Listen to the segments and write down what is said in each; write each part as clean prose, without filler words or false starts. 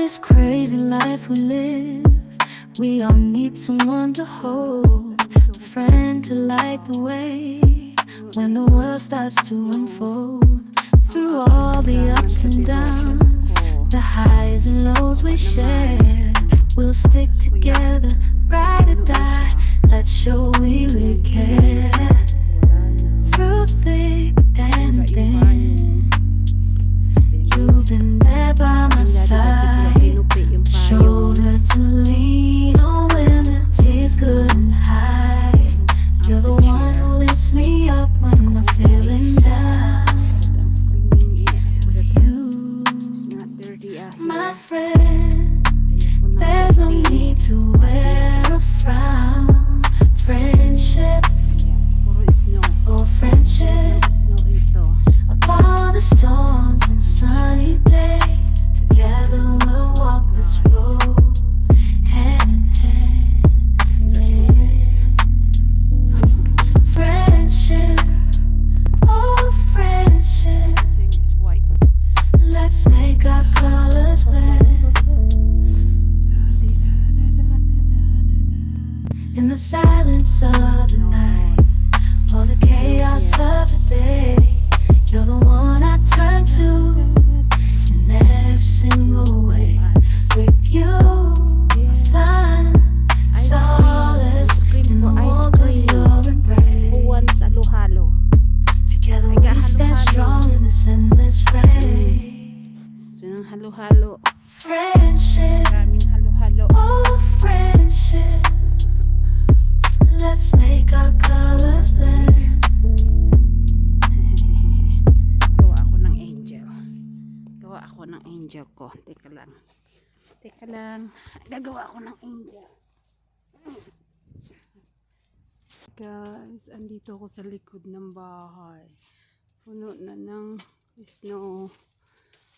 this crazy life we live, we all need someone to hold, a friend to light the way when the world starts to unfold. Through all the ups and downs, the highs and lows we share, we'll stick together, ride or die. Let's show we really care. Through thick and thin, you've been there by my side, shoulder to lean on when the tears couldn't hide. You're the one who lifts me up when I'm feeling down. With you, my friend, there's no need to wear a frown. Friendship, oh friendship, upon the storms and sunny days, together we'll walk this road, hand in hand. Friendship, oh friendship, let's make our colors blend. In the silence of the night, all the chaos of the day, you're the one I turn to in every single way. With you, I find solace in the warmth of your embrace. Together we stand strong in this endless race. Halo-halo. Friendship, Maraming halo-halo. oh friendship, let's make our colors blend. Gawa ako ng angel. Gawa ako ng angel ko. Teka lang. Teka lang. Gagawa ako ng angel. Guys, andito ako sa likod ng bahay. Puno na ng snow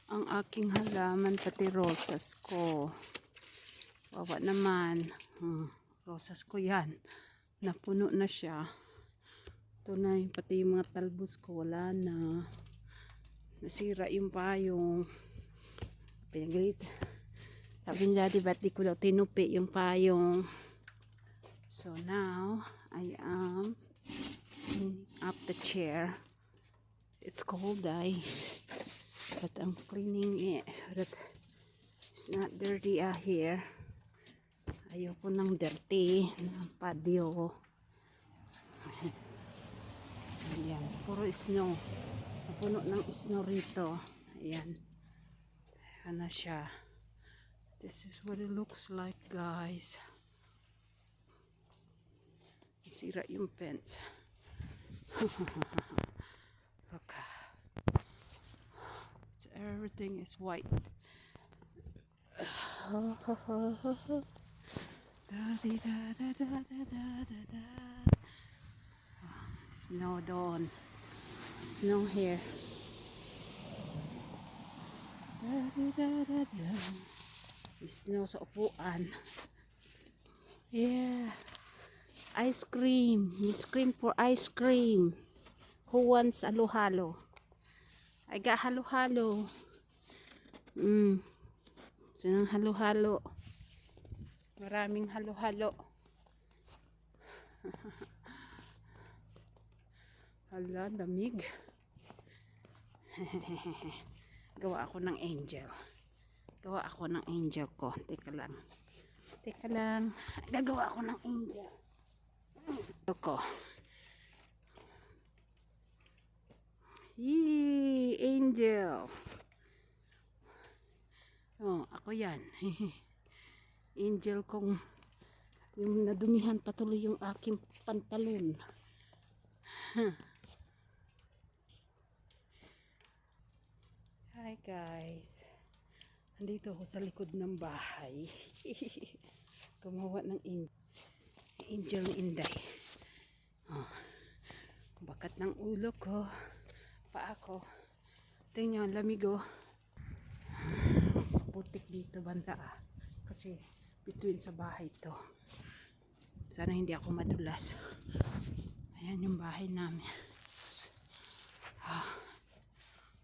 ang aking halaman, pati rosas ko. Wawa naman. Rosas ko yan. Napuno na siya. Ito na yung pati yung mga talbos ko. Wala na. Nasira yung payong. Pinagalit. Sabi niya, di ba't di ko daw tinupi yung payong. So now, I am cleaning up the chair. It's cold, guys. But I'm cleaning it so that it's not dirty out here. Ayoko ng dirty ng patio. Ayan, puro snow. Napuno ng snow rito. Ayan. Ayan na siya. This is what it looks like, guys. Sira yung fence. Look. Everything is white. Snow doon. Snow here. Snow sa upuan. Yeah. Ice cream. Miss Cream for ice cream. Who wants halo-halo? I got halo-halo. So ng halo-halo. Maraming halo-halo. Hala, damig. Gawa ako ng angel. Gawa ako ng angel ko. Teka lang. Teka lang. Gagawa ako ng angel. Ko. Yee, angel. Oh, ako yan. Angel kong yung nadumihan patuloy yung aking pantalon. Hi guys. Andito ako sa likod ng bahay. Gumawa ng angel ni Inday. Oh. Bakat ng ulo ko. Paa ko. Tingnan, lamig oh. Putik dito banda kasi between sa bahay to. Sana hindi ako madulas. Ayan yung bahay namin.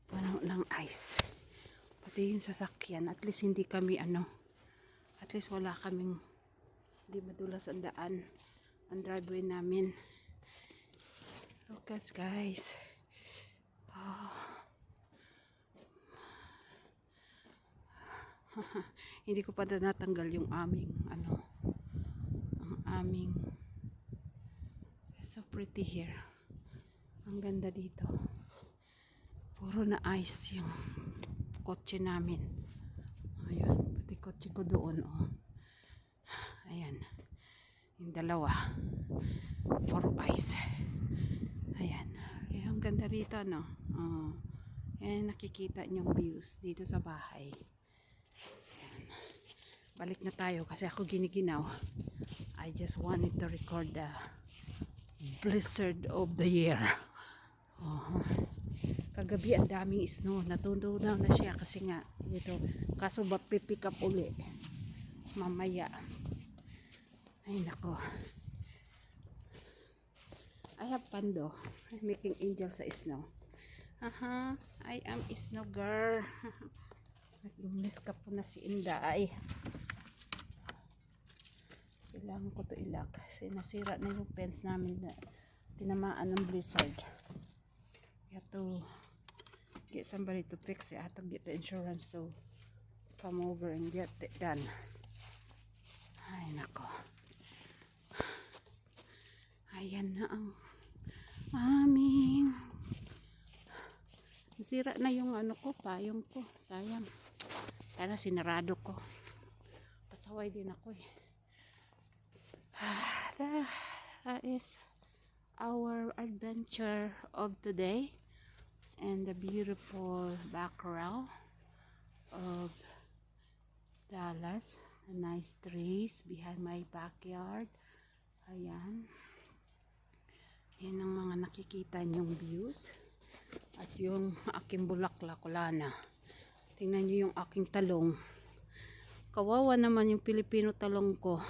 Puno ng ice. pati yung sasakyan. At least hindi kami at least wala kaming, hindi madulas ang daan, ang driveway namin. Look at guys. Hindi ko pa natanggal yung aming ang aming, so pretty here. Ang ganda dito. Puro na ice yung kotse namin. Ayun, pati kotse ko doon, oh. Ayan. Yung dalawa. Puro ice. Ayan. Ang ganda rito, no? Oh. Ayan, nakikita niyong views dito sa bahay. Ayan. Balik na tayo kasi ako giniginaw. I just wanted to record the blizzard of the year. Kagabi ang daming snow. Natunaw na siya kasi nga ito. Kaso ba pipick up uli mamaya. Ay nako. I have fun though. I'm making angel sa snow. I am snow girl. Nag-miss ka po na si Inday. Kailangan ko to ilak kasi nasira na yung fence namin na tinamaan ng blizzard. You have to get somebody to fix it. I have to get the insurance to come over and get it done. Ay nako. Ayan na ang aming nasira na yung payong ko. Sayang. Sana sinarado ko. Pasaway din ako eh. That is our adventure of today. And the beautiful background of Dallas. The nice trees behind my backyard. Ayan. Yan ang mga nakikita niyong views. At yung aking bulaklak, wala na. Tingnan niyo yung aking talong. Kawawa naman yung Pilipino talong ko.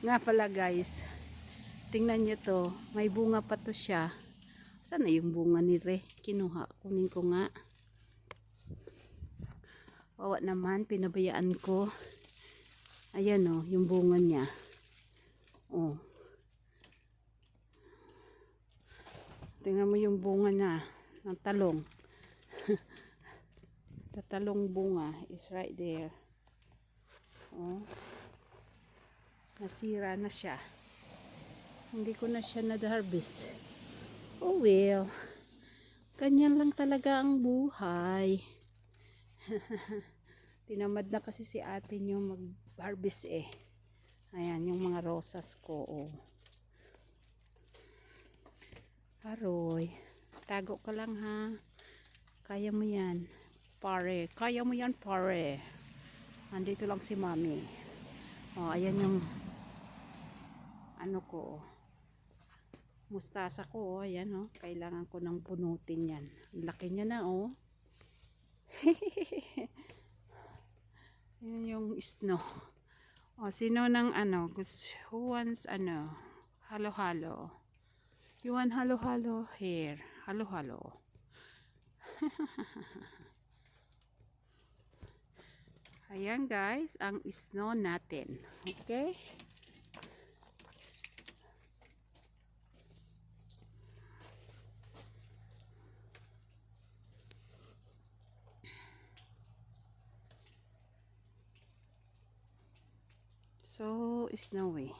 Nga pala guys. Tingnan niyo to. May bunga pa to siya. Sana yung bunga ni Re? Kinuha. Kunin ko nga. Kawawa naman. Pinabayaan ko. Ayan o. Yung bunga niya. Oh. Tingnan mo yung bunga niya ng talong. The talong bunga is right there. Oh. Nasira na siya. Hindi ko na siya na-harvest. Oh well. Ganyan lang talaga ang buhay. Tinamad na kasi si ate niyo mag-harvest eh. Ayan yung mga rosas ko. Oh. Aroy, tago ka lang ha. Kaya mo yan, pare. Kaya mo yan, pare. Nandito lang si mami. Oh, ayan yung ko. Mustasa ko, oh. Ayan, oh. Kailangan ko nang punutin yan. Laki niya na, oh. Yan yung snow. Oh, sino ng who wants halo-halo? You want halo-halo? Here. Halo-halo. Ayan guys, ang snow natin. Okay? So, snowy.